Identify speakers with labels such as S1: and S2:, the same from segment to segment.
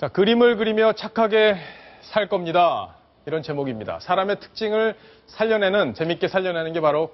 S1: 자, 그림을 그리며 착하게 살 겁니다. 이런 제목입니다. 사람의 특징을 재밌게 살려내는 게 바로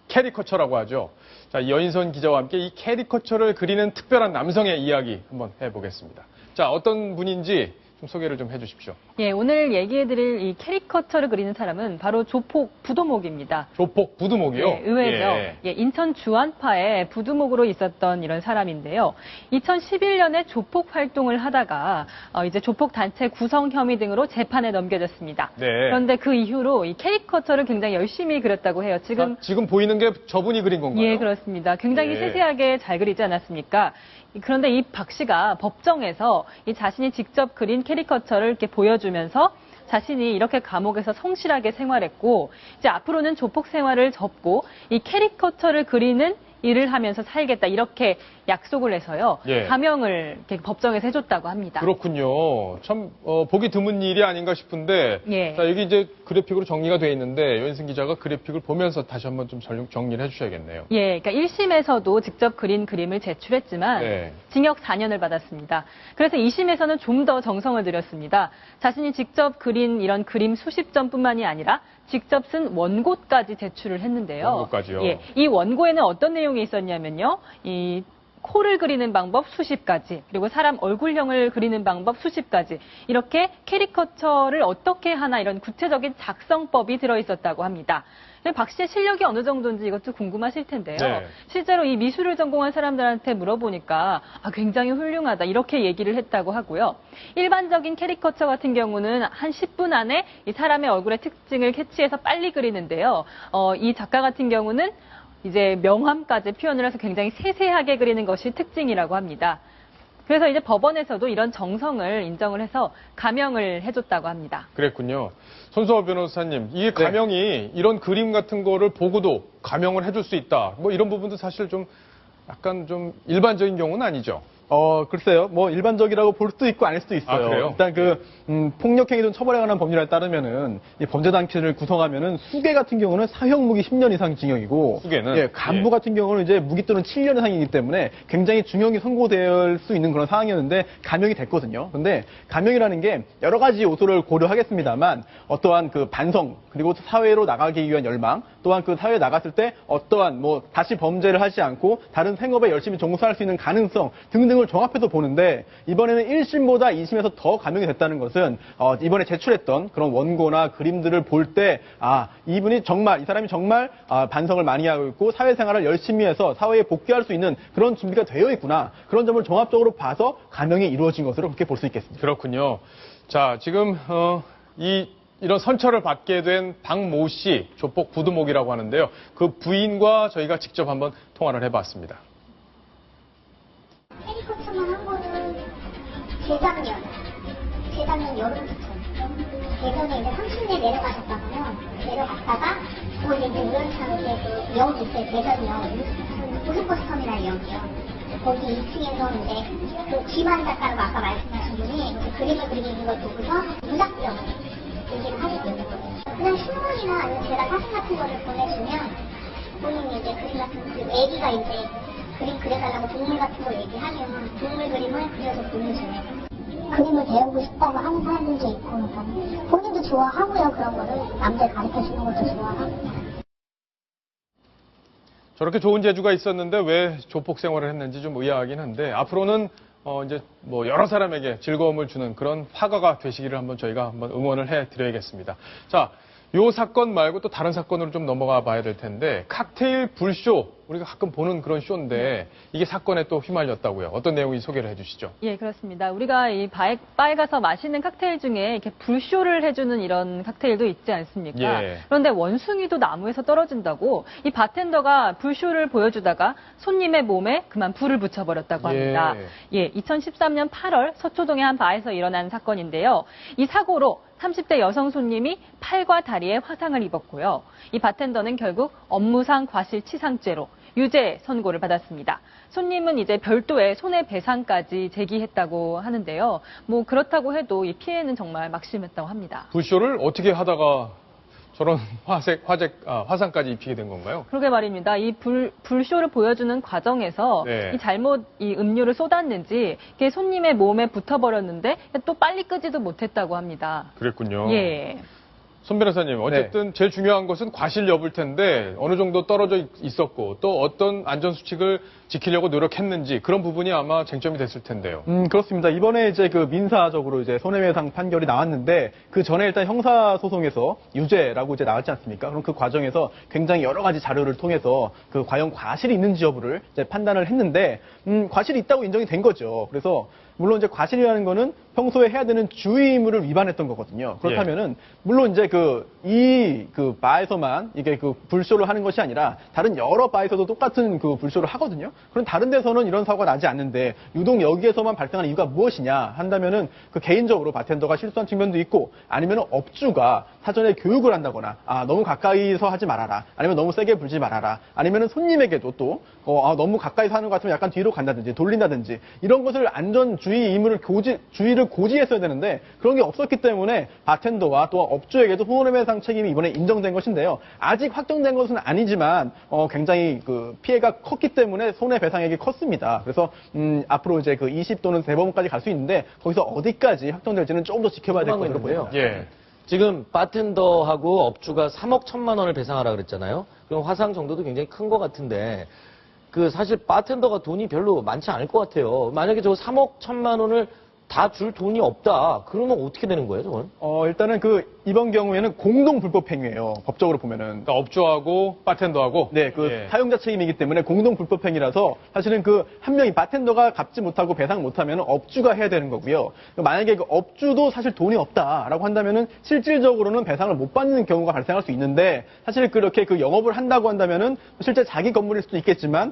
S1: 캐리커처라고 하죠. 자, 여인선 기자와 함께 이 캐리커처를 그리는 특별한 남성의 이야기 한번 해보겠습니다. 자, 어떤 분인지 좀 소개를 좀 해주십시오.
S2: 예, 오늘 얘기해드릴 이 캐리커처를 그리는 사람은 바로 조폭 부두목입니다.
S1: 조폭 부두목이요?
S2: 예, 의외죠. 예, 인천 주안파에 부두목으로 있었던 이런 사람인데요. 2011년에 조폭 활동을 하다가 이제 조폭 단체 구성 혐의 등으로 재판에 넘겨졌습니다.
S1: 네.
S2: 그런데 그 이후로 이 캐리커처를 굉장히 열심히 그렸다고 해요.
S1: 지금 보이는 게 저분이 그린 건가요?
S2: 예, 그렇습니다. 굉장히
S1: 예.
S2: 세세하게 잘 그리지 않았습니까? 그런데 이 박 씨가 법정에서 이 자신이 직접 그린 캐리커처를 이렇게 보여주면서 자신이 이렇게 감옥에서 성실하게 생활했고 이제 앞으로는 조폭 생활을 접고 이 캐리커처를 그리는 일을 하면서 살겠다 이렇게 약속을 해서요.
S1: 예.
S2: 감형을 이렇게 법정에서 해줬다고 합니다.
S1: 그렇군요. 참 보기 드문 일이 아닌가 싶은데
S2: 예.
S1: 자, 여기 이제 그래픽으로 정리가 되어 있는데 여인승 기자가 그래픽을 보면서 다시 한번 좀 정리를 해주셔야겠네요.
S2: 예, 그러니까 1심에서도 직접 그린 그림을 제출했지만
S1: 네.
S2: 징역 4년을 받았습니다. 그래서 2심에서는 좀 더 정성을 들였습니다. 자신이 직접 그린 이런 그림 수십 점뿐만이 아니라 직접 쓴 원고까지 제출을 했는데요.
S1: 원고까지요?
S2: 예, 이 원고에는 어떤 내용이 있었냐면요. 이 코를 그리는 방법 수십 가지, 그리고 사람 얼굴형을 그리는 방법 수십 가지, 이렇게 캐리커처를 어떻게 하나 이런 구체적인 작성법이 들어있었다고 합니다. 박 씨의 실력이 어느 정도인지 이것도 궁금하실 텐데요.
S1: 네.
S2: 실제로 이 미술을 전공한 사람들한테 물어보니까 굉장히 훌륭하다 이렇게 얘기를 했다고 하고요. 일반적인 캐리커처 같은 경우는 한 10분 안에 이 사람의 얼굴의 특징을 캐치해서 빨리 그리는데요. 이 작가 같은 경우는 이제 명암까지 표현을 해서 굉장히 세세하게 그리는 것이 특징이라고 합니다. 그래서 이제 법원에서도 이런 정성을 인정을 해서 감형을 해줬다고 합니다.
S1: 그랬군요. 손수호 변호사님, 이게 감형이 이런 그림 같은 거를 보고도 감형을 해줄 수 있다. 뭐 이런 부분도 사실 좀 약간 좀 일반적인 경우는 아니죠.
S3: 글쎄요. 뭐 일반적이라고 볼 수도 있고 아닐 수도 있어요.
S1: 아, 그래요?
S3: 일단 폭력행위 등 처벌에 관한 법률에 따르면은 이 범죄단체를 구성하면은 수괴 같은 경우는 사형무기 10년 이상 징역이고,
S1: 수괴는?
S3: 간부 같은 경우는 이제 무기 또는 7년 이상이기 때문에 굉장히 중형이 선고될 수 있는 그런 상황이었는데 감형이 됐거든요. 근데 감형이라는 게 여러 가지 요소를 고려하겠습니다만 어떠한 그 반성 그리고 사회로 나가기 위한 열망 또한 그 사회에 나갔을 때 어떠한 뭐 다시 범죄를 하지 않고 다른 생업에 열심히 종사할 수 있는 가능성 등등을 종합해서 보는데 이번에는 1심보다 2심에서 더 감형이 됐다는 것은 이번에 제출했던 그런 원고나 그림들을 볼 때 이 사람이 정말 반성을 많이 하고 있고 사회생활을 열심히 해서 사회에 복귀할 수 있는 그런 준비가 되어 있구나 그런 점을 종합적으로 봐서 감형이 이루어진 것으로 그렇게 볼 수 있겠습니다.
S1: 그렇군요. 자, 지금 이런 선처를 받게 된 박모 씨, 조폭 부두목이라고 하는데요. 그 부인과 저희가 직접 한번 통화를 해봤습니다.
S4: 캐리커처만 한 거는 재작년 여름부터 대전에 이제 30년 내려갔다가 이제 우연찮게 그 역이 있어요. 대전역 고속버스터미널 역이요. 거기 2층에서 이제 그 김한 작가라고 아까 말씀하신 분이 그림을 그리고 있는 걸 보고서 무작정 얘기를 하게 되는 거예요. 그냥 신문이나 아니면 제가 사진 같은 거를 보내주면 본인이 이제 그림 같은 그 애기가 이제 그림 그려달라고 동물 같은 걸 얘기하면 동물 그림을 그려서 보내줘요. 그림을 배우고 싶다고 하는 사람들도 있고 그러니까 본인도 좋아하고요. 그런 거를 남들 가르쳐주는 것도 좋아하고.
S1: 저렇게 좋은 재주가 있었는데 왜 조폭 생활을 했는지 좀 의아하긴 한데 앞으로는 이제 뭐 여러 사람에게 즐거움을 주는 그런 화가가 되시기를 저희가 한번 응원을 해드려야겠습니다. 자, 요 사건 말고 또 다른 사건으로 좀 넘어가 봐야 될 텐데 칵테일 불쇼 우리가 가끔 보는 그런 쇼인데 이게 사건에 또 휘말렸다고요. 어떤 내용인지 소개를 해주시죠.
S2: 예, 그렇습니다. 우리가 이 바에 가서 마시는 칵테일 중에 이렇게 불쇼를 해주는 이런 칵테일도 있지 않습니까?
S1: 예.
S2: 그런데 원숭이도 나무에서 떨어진다고 이 바텐더가 불쇼를 보여주다가 손님의 몸에 그만 불을 붙여버렸다고 합니다. 예, 2013년 8월 서초동의 한 바에서 일어난 사건인데요. 이 사고로 30대 여성 손님이 팔과 다리에 화상을 입었고요. 이 바텐더는 결국 업무상 과실치상죄로 유죄 선고를 받았습니다. 손님은 이제 별도의 손해배상까지 제기했다고 하는데요. 뭐 그렇다고 해도 이 피해는 정말 막심했다고 합니다.
S1: 불쇼를 어떻게 하다가 저런 화상까지 입히게 된 건가요?
S2: 그러게 말입니다. 이 불쇼를 보여주는 과정에서
S1: 네.
S2: 이 음료를 쏟았는지 이게 손님의 몸에 붙어버렸는데 또 빨리 끄지도 못했다고 합니다.
S1: 그랬군요.
S2: 예.
S1: 손 변호사님, 어쨌든 제일 중요한 것은 과실 여부일 텐데 어느 정도 떨어져 있었고 또 어떤 안전수칙을 지키려고 노력했는지 그런 부분이 아마 쟁점이 됐을 텐데요.
S3: 그렇습니다. 이번에 이제 그 민사적으로 이제 손해배상 판결이 나왔는데 그 전에 일단 형사소송에서 유죄라고 이제 나왔지 않습니까? 그럼 그 과정에서 굉장히 여러 가지 자료를 통해서 그 과연 과실이 있는지 여부를 이제 판단을 했는데 과실이 있다고 인정이 된 거죠. 그래서 물론 이제 과실이라는 거는 평소에 해야 되는 주의 의무를 위반했던 거거든요. 그렇다면은 물론 이제 그 바에서만 이게 그 불쇼를 하는 것이 아니라 다른 여러 바에서도 똑같은 그 불쇼를 하거든요. 그럼 다른 데서는 이런 사고가 나지 않는데 유독 여기에서만 발생하는 이유가 무엇이냐 한다면은 그 개인적으로 바텐더가 실수한 측면도 있고 아니면은 업주가 사전에 교육을 한다거나 너무 가까이서 하지 말아라 아니면 너무 세게 불지 말아라 아니면은 손님에게도 또 너무 가까이서 하는 것 같으면 약간 뒤로 간다든지 돌린다든지 이런 것을 안전 주의 의무를 주의를 고지했어야 되는데 그런 게 없었기 때문에 바텐더와 또 업주에게도 손해배상 책임이 이번에 인정된 것인데요. 아직 확정된 것은 아니지만 굉장히 그 피해가 컸기 때문에 손해배상액이 컸습니다. 그래서 앞으로 이제 그 20 또는 대법원까지 갈 수 있는데 거기서 어디까지 확정될지는 조금 더 지켜봐야 될 것으로 보여요.
S1: 예.
S5: 지금 바텐더하고 업주가 3억 1천만 원을 배상하라 그랬잖아요. 그럼 화상 정도도 굉장히 큰 것 같은데 그 사실 바텐더가 돈이 별로 많지 않을 것 같아요. 만약에 저 3억 1천만 원을 다 줄 돈이 없다. 그러면 어떻게 되는 거예요, 저건?
S3: 일단은 이번 경우에는 공동 불법 행위예요. 법적으로 보면은.
S1: 그러니까 업주하고 바텐더하고
S3: 네, 사용자 책임이기 때문에 공동 불법 행위라서 사실은 한 명이 바텐더가 갚지 못하고 배상 못하면 업주가 해야 되는 거고요. 만약에 그 업주도 사실 돈이 없다라고 한다면은 실질적으로는 배상을 못 받는 경우가 발생할 수 있는데 사실 그렇게 영업을 한다고 한다면은 실제 자기 건물일 수도 있겠지만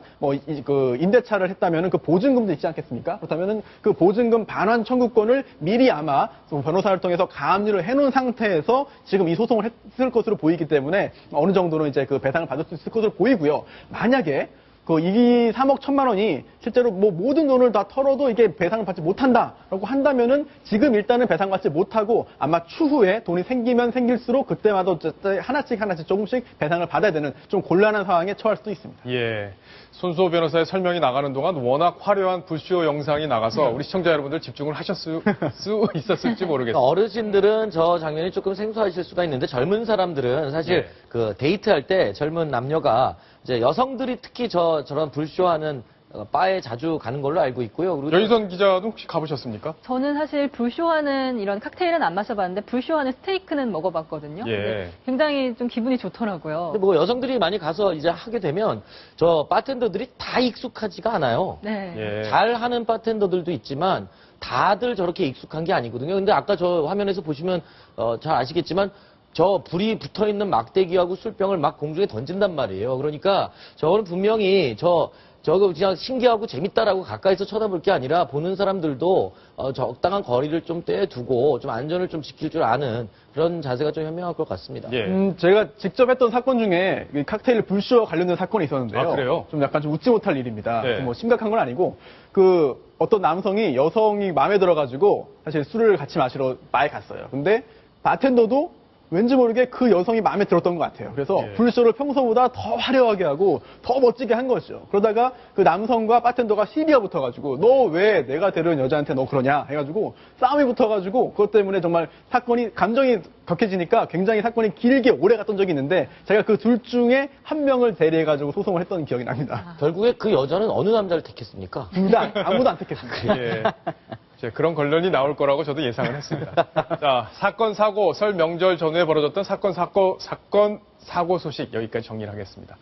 S3: 임대차를 했다면은 그 보증금도 있지 않겠습니까? 그렇다면은 그 보증금 반환 청구권을 미리 아마 변호사를 통해서 가압류를 해놓은 상태에서 지금 이 소송을 했을 것으로 보이기 때문에 어느 정도는 이제 그 배상을 받을 수 있을 것으로 보이고요. 만약에 이 3억 1천만 원이 실제로 모든 돈을 다 털어도 이게 배상을 받지 못한다라고 한다면은 지금 일단은 배상받지 못하고 아마 추후에 돈이 생기면 생길수록 그때마다 어쨌든 하나씩 조금씩 배상을 받아야 되는 좀 곤란한 상황에 처할 수도 있습니다.
S1: 예. 손수호 변호사의 설명이 나가는 동안 워낙 화려한 불쇼 영상이 나가서 우리 시청자 여러분들 집중을 하셨을 수 있었을지 모르겠습니다.
S5: 어르신들은 저 장면이 조금 생소하실 수가 있는데 젊은 사람들은 사실
S1: 예.
S5: 그 데이트할 때 젊은 남녀가 이제 여성들이 특히 저런 불쇼하는 바에 자주 가는 걸로 알고 있고요. 그리고
S1: 여희선 기자도 혹시 가보셨습니까?
S2: 저는 사실 불쇼하는 이런 칵테일은 안 마셔봤는데 불쇼하는 스테이크는 먹어봤거든요.
S1: 예.
S2: 근데 굉장히 좀 기분이 좋더라고요.
S5: 근데 뭐 여성들이 많이 가서 이제 하게 되면 저 바텐더들이 다 익숙하지가 않아요.
S2: 네.
S1: 예.
S5: 잘하는 바텐더들도 있지만 다들 저렇게 익숙한 게 아니거든요. 근데 아까 저 화면에서 보시면 잘 아시겠지만 저 불이 붙어 있는 막대기하고 술병을 막 공중에 던진단 말이에요. 그러니까 저거는 분명히 저거 그냥 신기하고 재밌다라고 가까이서 쳐다볼 게 아니라 보는 사람들도 적당한 거리를 좀 떼두고 좀 안전을 좀 지킬 줄 아는 그런 자세가 좀 현명할 것 같습니다.
S1: 예.
S3: 제가 직접 했던 사건 중에 이 칵테일 불쇼와 관련된 사건이 있었는데요.
S1: 아, 그래요?
S3: 좀 약간 좀 웃지 못할 일입니다.
S1: 네.
S3: 뭐 심각한 건 아니고 어떤 남성이 여성이 마음에 들어가지고 사실 술을 같이 마시러 바에 갔어요. 근데 바텐더도 왠지 모르게 그 여성이 마음에 들었던 것 같아요. 그래서
S1: 예.
S3: 불쇼를 평소보다 더 화려하게 하고 더 멋지게 한 거죠. 그러다가 그 남성과 바텐더가 시비가 붙어가지고 너 왜 내가 데려온 여자한테 너 그러냐 해가지고 싸움이 붙어가지고 그것 때문에 정말 감정이 격해지니까 굉장히 사건이 길게 오래 갔던 적이 있는데 제가 그 둘 중에 한 명을 대리해가지고 소송을 했던 기억이 납니다.
S5: 결국에 그 여자는 어느 남자를 택했습니까?
S3: 아무도 안 택했습니다.
S1: 예. 이제 그런 권련이 나올 거라고 저도 예상을 했습니다. 자, 사건, 사고, 설 명절 전후에 벌어졌던 사건, 사고 소식 여기까지 정리를 하겠습니다.